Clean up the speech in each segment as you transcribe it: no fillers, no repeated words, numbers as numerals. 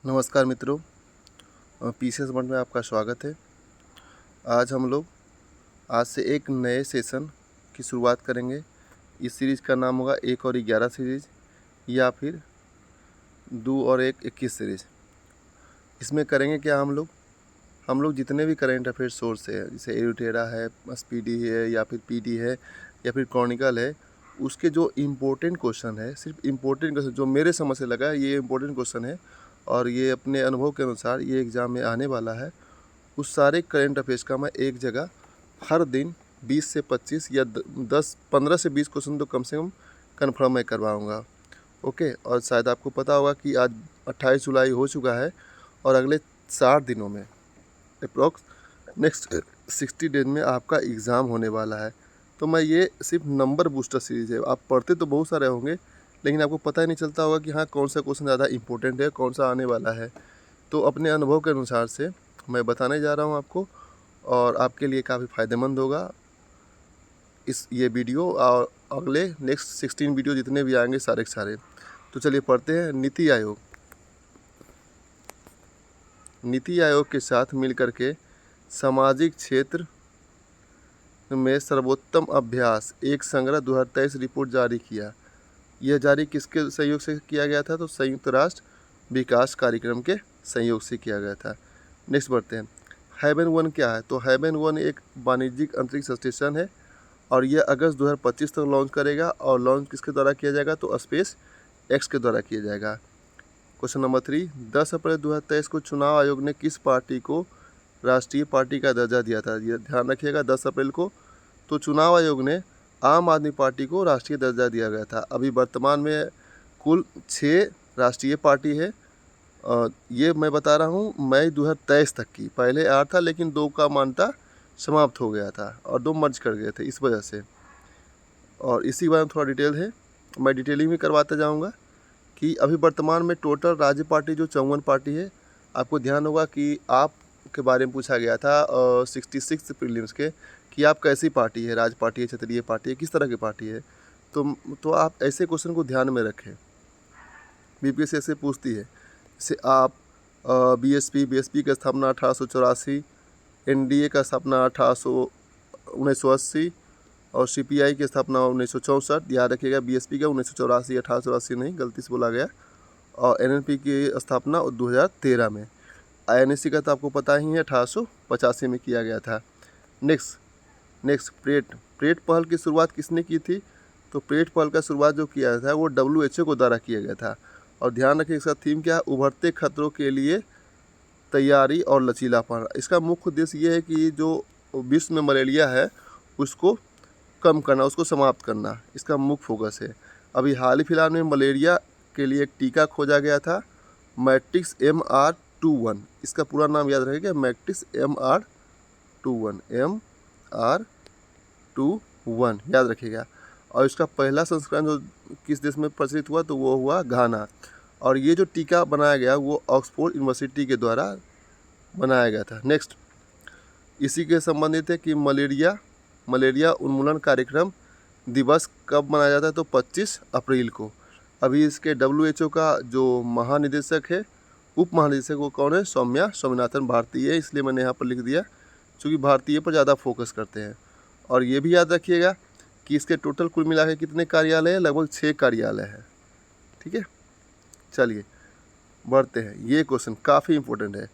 नमस्कार मित्रों, PCS world में आपका स्वागत है। आज हम लोग आज से एक नए सेशन की शुरुआत करेंगे। इस सीरीज़ का नाम होगा 1 और 11 सीरीज़ या फिर 2 और 1 21 सीरीज़। इसमें करेंगे क्या हम लोग जितने भी करेंट अफेयर सोर्स है, जैसे एडुटेरा है, स्पीडी है या फिर पीडी है या फिर क्रॉनिकल है, उसके जो इम्पोर्टेंट क्वेश्चन है, सिर्फ इम्पोर्टेंट क्वेश्चन जो मेरे समझ से लगा ये इम्पोर्टेंट क्वेश्चन है और ये अपने अनुभव के अनुसार ये एग्ज़ाम में आने वाला है, उस सारे करंट अफेयर्स का मैं एक जगह हर दिन 20 से 25 या 15 से 20 क्वेश्चन तो कम से कम कन्फर्म मैं करवाऊँगा। ओके, और शायद आपको पता होगा कि आज 28 जुलाई हो चुका है और अगले 60 दिनों में अप्रॉक्स नेक्स्ट 60 डेज में आपका एग्ज़ाम होने वाला है। तो मैं ये सिर्फ नंबर बूस्टर सीरीज़ है। आप पढ़ते तो बहुत सारे होंगे लेकिन आपको पता ही नहीं चलता होगा कि हाँ कौन सा क्वेश्चन ज़्यादा इंपॉर्टेंट है, कौन सा आने वाला है। तो अपने अनुभव के अनुसार से मैं बताने जा रहा हूँ आपको और आपके लिए काफ़ी फ़ायदेमंद होगा ये वीडियो और अगले नेक्स्ट 16 वीडियो जितने भी आएंगे सारे के सारे। तो चलिए पढ़ते हैं। नीति आयोग के साथ मिलकर के सामाजिक क्षेत्र में सर्वोत्तम अभ्यास एक संग्रह 2023 रिपोर्ट जारी किया। यह जारी किसके सहयोग से किया गया था? तो संयुक्त राष्ट्र विकास कार्यक्रम के सहयोग से किया गया था। नेक्स्ट बढ़ते हैं। हेवन-1 क्या है? तो हेवन-1 एक वाणिज्यिक अंतरिक्ष स्टेशन है और यह अगस्त 2025 तक लॉन्च करेगा और लॉन्च किसके द्वारा किया जाएगा? तो स्पेस एक्स के द्वारा किया जाएगा। क्वेश्चन नंबर 3, 10 अप्रैल 2023 को चुनाव आयोग ने किस पार्टी को राष्ट्रीय पार्टी का दर्जा दिया था? यह ध्यान रखिएगा, 10 अप्रैल को तो चुनाव आयोग ने आम आदमी पार्टी को राष्ट्रीय दर्जा दिया गया था। अभी वर्तमान में कुल 6 राष्ट्रीय पार्टी है। ये मैं बता रहा हूँ मई 2023 तक की। पहले 8 था लेकिन 2 का मान्यता समाप्त हो गया था और 2 मर्ज कर गए थे इस वजह से। और इसी बारे में थोड़ा डिटेल है, मैं डिटेलिंग में करवाता जाऊँगा कि अभी वर्तमान में टोटल राज्य पार्टी जो 54 पार्टी है। आपको ध्यान होगा कि आप के बारे में पूछा गया था 66 प्रीलिम्स के कि आप कैसी पार्टी है, राज पार्टी है, क्षेत्रीय पार्टी है, किस तरह की पार्टी है। तो आप ऐसे क्वेश्चन को ध्यान में रखें। बीपीएससी ऐसे पूछती है, जैसे आप बीएसपी की स्थापना 1884, एनडीए का स्थापना 1980 और सीपीआई की स्थापना 1964। याद रखिएगा बीएसपी का 1984, 1884 नहीं, गलती से बोला गया। और एनएनपी की स्थापना 2013 में। आईएनएससी का तो आपको पता ही है 1885 में किया गया था। नेक्स्ट प्रेट पहल की शुरुआत किसने की थी? तो प्रेट पहल का शुरुआत जो किया था वो WHO को द्वारा किया गया था। और ध्यान रखिए इसका थीम क्या है? उभरते खतरों के लिए तैयारी और लचीलापन। इसका मुख्य उद्देश्य ये है कि जो विश्व में मलेरिया है उसको कम करना, उसको समाप्त करना, इसका मुख्य फोकस है। अभी हाल ही फिलहाल में मलेरिया के लिए एक टीका खोजा गया था, मैट्रिक्स MR21। इसका पूरा नाम याद रहेगा, मैट्रिक्स MR21 याद रखिएगा। और इसका पहला संस्करण जो किस देश में प्रचलित हुआ? तो वो हुआ घाना। और ये जो टीका बनाया गया वो ऑक्सफोर्ड यूनिवर्सिटी के द्वारा बनाया गया था। नेक्स्ट इसी के संबंधित है कि मलेरिया उन्मूलन कार्यक्रम दिवस कब मनाया जाता है? तो 25 अप्रैल को। अभी इसके WHO का जो महानिदेशक है, उप महानिदेशक वो कौन है? सौम्या स्वामीनाथन भारती है, इसलिए मैंने यहाँ पर लिख दिया क्योंकि भारतीय पर ज़्यादा फोकस करते हैं। और ये भी याद रखिएगा कि इसके टोटल कुल मिला के कितने कार्यालय हैं? लगभग 6 कार्यालय हैं। ठीक है, चलिए बढ़ते हैं। ये क्वेश्चन काफ़ी इंपॉर्टेंट है।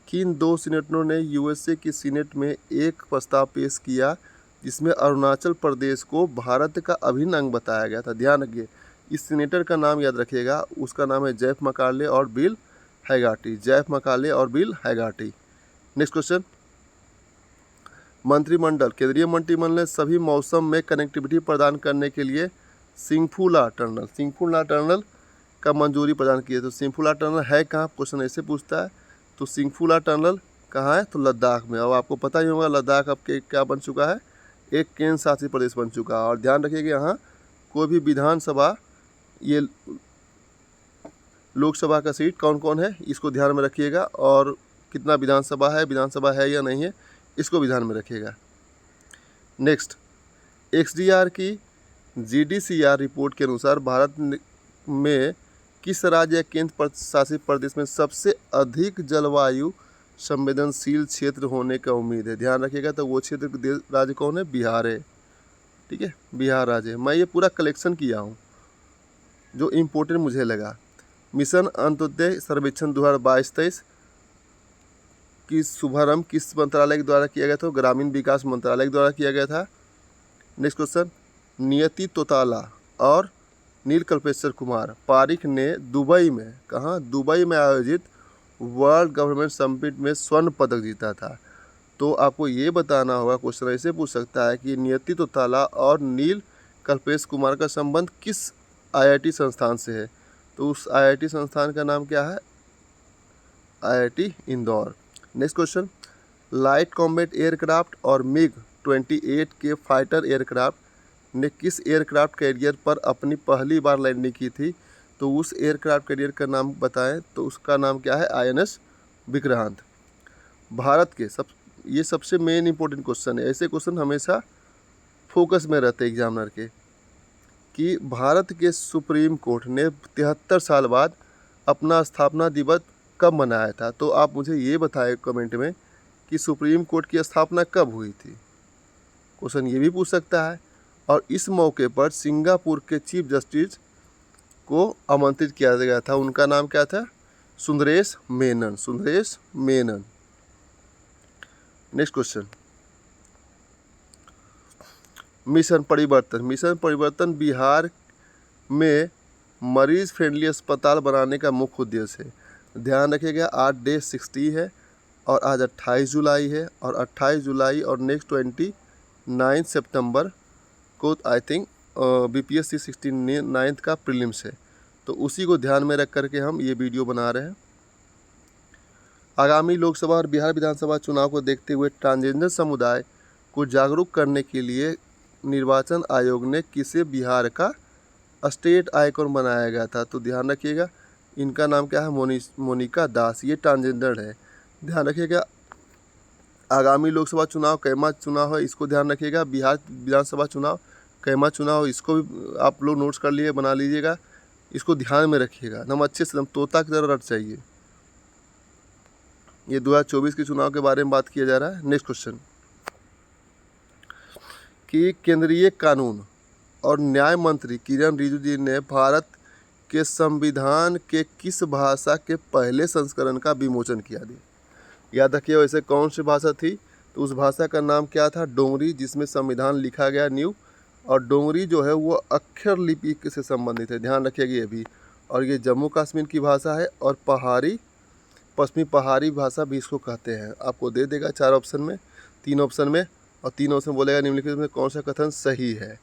किन 2 सीनेटरों ने USA की सीनेट में एक प्रस्ताव पेश किया जिसमें अरुणाचल प्रदेश को भारत का अभिन्न अंग बताया गया था? ध्यान रखिए, इस सीनेटर का नाम याद रखिएगा, उसका नाम है जेफ मैकार्ले और बिल हैगार्टी। जेफ मैकार्ले और बिल हैगार्टी। नेक्स्ट क्वेश्चन, केंद्रीय मंत्रिमंडल ने सभी मौसम में कनेक्टिविटी प्रदान करने के लिए सिंगफूला टनल का मंजूरी प्रदान की है। तो सिंगफूला टनल है कहाँ? क्वेश्चन ऐसे पूछता है। तो सिंगफूला टनल कहाँ है? तो लद्दाख में। अब आपको पता ही होगा लद्दाख अब के क्या बन चुका है? एक केंद्र शासित प्रदेश बन चुका है। और ध्यान रखिएगा यहाँ कोई भी विधानसभा, ये लोकसभा का सीट कौन कौन है इसको ध्यान में रखिएगा, और कितना विधानसभा है या नहीं है इसको भी ध्यान में रखिएगा। नेक्स्ट, XDR की GDCR रिपोर्ट के अनुसार भारत में किस राज्य या केंद्र शासित प्रदेश में सबसे अधिक जलवायु संवेदनशील क्षेत्र होने का उम्मीद है? ध्यान रखिएगा, तो वो क्षेत्र राज्य कौन है? बिहार है। ठीक है, बिहार राज्य है। मैं ये पूरा कलेक्शन किया हूँ जो इम्पोर्टेंट मुझे लगा। मिशन अंत्योदय सर्वेक्षण 2022-23 की शुभारंभ किस मंत्रालय के द्वारा किया गया था? ग्रामीण विकास मंत्रालय के द्वारा किया गया था। नेक्स्ट क्वेश्चन, नियति तोताला और नीलकल्पेश्वर कुमार पारिख ने दुबई में, कहाँ? दुबई में आयोजित वर्ल्ड गवर्नमेंट समिट में स्वर्ण पदक जीता था। तो आपको ये बताना होगा, क्वेश्चन ऐसे पूछ सकता है कि नियति तोताला और नीलकल्पेश कुमार का संबंध किस आईआईटी संस्थान से है? तो उस आईआईटी संस्थान का नाम क्या है? IIT Indore. Next question, light combat aircraft और MiG-28 के फाइटर एयरक्राफ्ट ने किस एयरक्राफ्ट कैरियर पर अपनी पहली बार लैंडिंग की थी? तो उस एयरक्राफ्ट कैरियर का नाम बताएं। तो उसका नाम क्या है? INS विक्रांत। भारत के ये सबसे मेन इंपॉर्टेंट क्वेश्चन है। ऐसे क्वेश्चन हमेशा फोकस में रहते हैं एग्जामिनर के, कि भारत के सुप्रीम कोर्ट ने 73 साल बाद अपना स्थापना दिवस कब मनाया था? तो आप मुझे ये बताएं कमेंट में कि सुप्रीम कोर्ट की स्थापना कब हुई थी। क्वेश्चन ये भी पूछ सकता है। और इस मौके पर सिंगापुर के चीफ जस्टिस को आमंत्रित किया गया था। उनका नाम क्या था? Sundaresh Menon. Sundaresh Menon. Next question, mission Parivartan. Mission Parivartan Bihar में मरीज फ्रेंडली अस्पताल बनाने का मुख्य उद्देश्य है। ध्यान रखिएगा, आज डे 60 है और आज 28 जुलाई है, और 28 जुलाई और नेक्स्ट 29 सितंबर को आई थिंक BPSC 69 का प्रीलिम्स है। तो उसी को ध्यान में रख करके हम ये वीडियो बना रहे हैं। आगामी लोकसभा और बिहार विधानसभा चुनाव को देखते हुए ट्रांसजेंडर समुदाय को जागरूक करने के लिए निर्वाचन आयोग ने किसे बिहार का स्टेट आइकॉन बनाया गया था? तो ध्यान रखिएगा, इनका नाम क्या है? मोनिका दास। ये ट्रांसजेंडर है। ध्यान रखिएगा, आगामी लोकसभा चुनाव कैमा चुनाव है, इसको ध्यान रखिएगा। बिहार विधानसभा चुनाव कैमा चुनाव, इसको भी आप लोग नोट्स कर लिए, बना लीजिएगा, इसको ध्यान में रखिएगा। एकदम अच्छे से, एकदम तोता की तरह रट चाहिए। ये 2024 के चुनाव के बारे में बात किया जा रहा है। नेक्स्ट क्वेश्चन, कि केंद्रीय कानून और न्याय मंत्री किरण रिजिजू ने भारत के संविधान के किस भाषा के पहले संस्करण का विमोचन किया? याद रखिए, वैसे कौन सी भाषा थी? तो उस भाषा का नाम क्या था? डोंगरी, जिसमें संविधान लिखा गया न्यू। और डोंगरी जो है वो अक्षर लिपि से संबंधित है, ध्यान रखिएगा ये भी। और ये जम्मू कश्मीर की भाषा है, और पश्चिमी पहाड़ी भाषा भी इसको कहते हैं। आपको दे देगा 4 ऑप्शन में, 3 ऑप्शन में, और 3 ऑप्शन बोलेगा निम्नलिखित में कौन सा कथन सही है।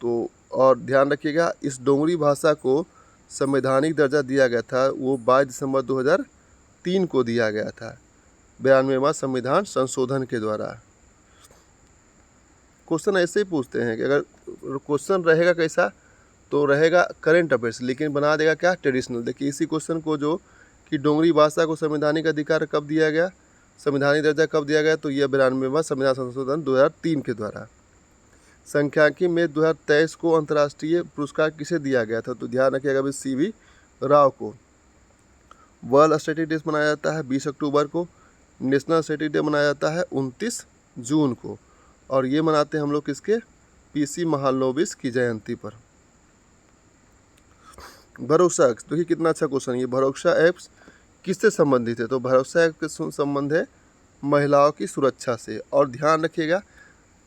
तो और ध्यान रखिएगा, इस डोंगरी भाषा को संवैधानिक दर्जा दिया गया था, वो 22 दिसंबर 2003 को दिया गया था 92वां संविधान संशोधन के द्वारा। क्वेश्चन ऐसे ही पूछते हैं कि अगर क्वेश्चन रहेगा कैसा, तो रहेगा करंट अफेयर्स, लेकिन बना देगा क्या? ट्रेडिशनल। देखिए इसी क्वेश्चन को जो कि डोंगरी भाषा को संवैधानिक अधिकार कब दिया गया, संवैधानिक दर्जा कब दिया गया? तो यह 92वां संविधान संशोधन 2003 के द्वारा। सांख्यिकी में 2023 को अंतर्राष्ट्रीय पुरस्कार किसे दिया गया था? तो ध्यान रखिएगा भी CV राव को। वर्ल्ड स्टैटिक डे मनाया जाता है 20 अक्टूबर को। नेशनल स्टैटिक डे मनाया जाता है 29 जून को। और ये मनाते हैं हम लोग किसके? PC महालनोबिस की जयंती पर। भरोसा ऐप, देखिए कितना अच्छा क्वेश्चन। ये भरोसा ऐप्स किससे संबंधित है? तो भरोसा ऐप के संबंध है महिलाओं की सुरक्षा से। और ध्यान रखिएगा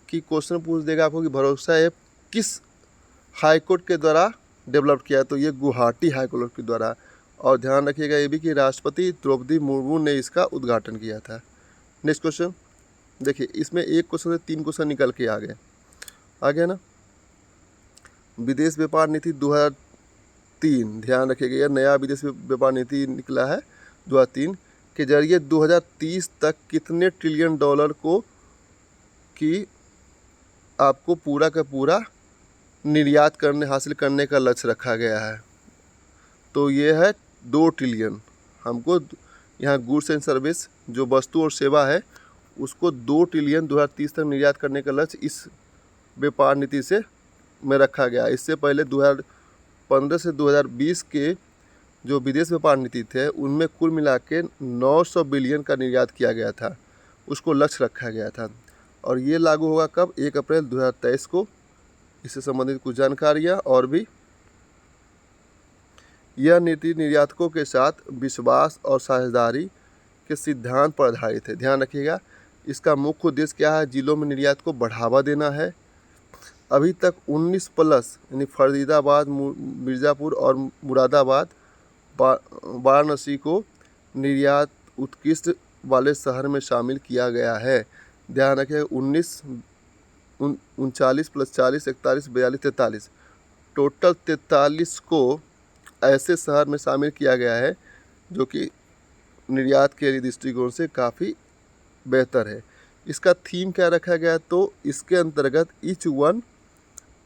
कि क्वेश्चन पूछ देगा आपको कि भरोसा ऐप किस हाईकोर्ट के द्वारा डेवलप किया है? तो ये गुवाहाटी हाईकोर्ट के द्वारा। और ध्यान रखिएगा ये भी कि राष्ट्रपति द्रौपदी मुर्मू ने इसका उद्घाटन किया था। नेक्स्ट क्वेश्चन, देखिए इसमें एक क्वेश्चन से 3 क्वेश्चन निकल के आ गया ना। विदेश व्यापार नीति 2003, ध्यान रखिएगा यह नया विदेश व्यापार नीति निकला है 2003 के जरिए 2030 तक कितने ट्रिलियन डॉलर को की आपको पूरा का पूरा निर्यात हासिल करने का लक्ष्य रखा गया है? तो ये है 2 ट्रिलियन। हमको यहाँ गुड्स एंड सर्विस जो वस्तु और सेवा है उसको 2 ट्रिलियन 2030 तक निर्यात करने का लक्ष्य इस व्यापार नीति से में रखा गया। इससे पहले 2015 से 2020 के जो विदेश व्यापार नीति थे उनमें कुल मिला के 900 बिलियन का निर्यात किया गया था, उसको लक्ष्य रखा गया था। और ये लागू होगा कब? 1 अप्रैल 2023 को। इससे संबंधित कुछ जानकारियाँ और भी। यह नीति निर्यातकों के साथ विश्वास और साझेदारी के सिद्धांत पर आधारित है। ध्यान रखिएगा, इसका मुख्य उद्देश्य क्या है? जिलों में निर्यात को बढ़ावा देना है। अभी तक 19+ यानी फरीदाबाद, मिर्ज़ापुर और मुरादाबाद, वाराणसी को निर्यात उत्कृष्ट वाले शहर में शामिल किया गया है। ध्यान रखें, 19, 39 + 40, 41, 42, 43, टोटल 43 को ऐसे शहर में शामिल किया गया है जो कि निर्यात के दृष्टिकोण से काफ़ी बेहतर है। इसका थीम क्या रखा गया? तो इसके अंतर्गत ईच वन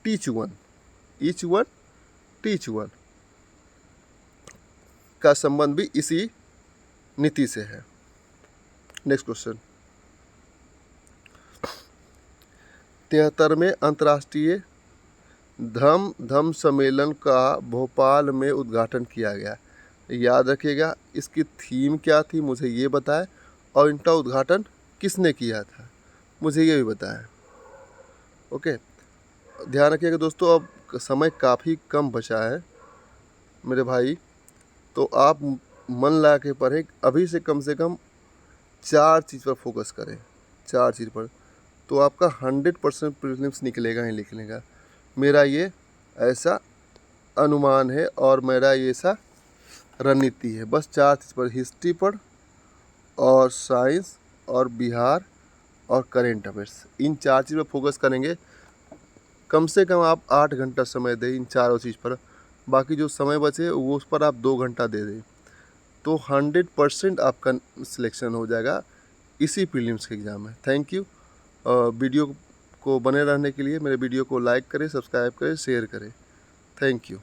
टीच वन का संबंध भी इसी नीति से है। नेक्स्ट क्वेश्चन, 73वें अंतर्राष्ट्रीय धम्म सम्मेलन का भोपाल में उद्घाटन किया गया। याद रखिएगा, इसकी थीम क्या थी मुझे ये बताएं, और इनका उद्घाटन किसने किया था मुझे ये भी बताएं। ओके, ध्यान रखिएगा दोस्तों, अब समय काफ़ी कम बचा है मेरे भाई, तो आप मन लगा के पढ़ें। अभी से कम 4 चीज़ पर फोकस करें, 4 चीज़ पर, तो आपका 100% प्रीलिम्स निकलेगा ही निकलेगा। मेरा ये ऐसा अनुमान है और मेरा ये ऐसा रणनीति है। बस 4 चीज़ पर, हिस्ट्री पर और साइंस और बिहार और करेंट अफेयर्स, इन 4 चीज़ पर फोकस करेंगे। कम से कम आप 8 घंटा समय दें इन चारों चीज़ पर, बाकी जो समय बचे वो उस पर आप 2 घंटा दे दें, तो 100% आपका सिलेक्शन हो जाएगा इसी प्रीलिम्स के एग्ज़ाम में। Thank you. वीडियो को बने रहने के लिए मेरे वीडियो को लाइक करें, सब्सक्राइब करें, शेयर करें। Thank you.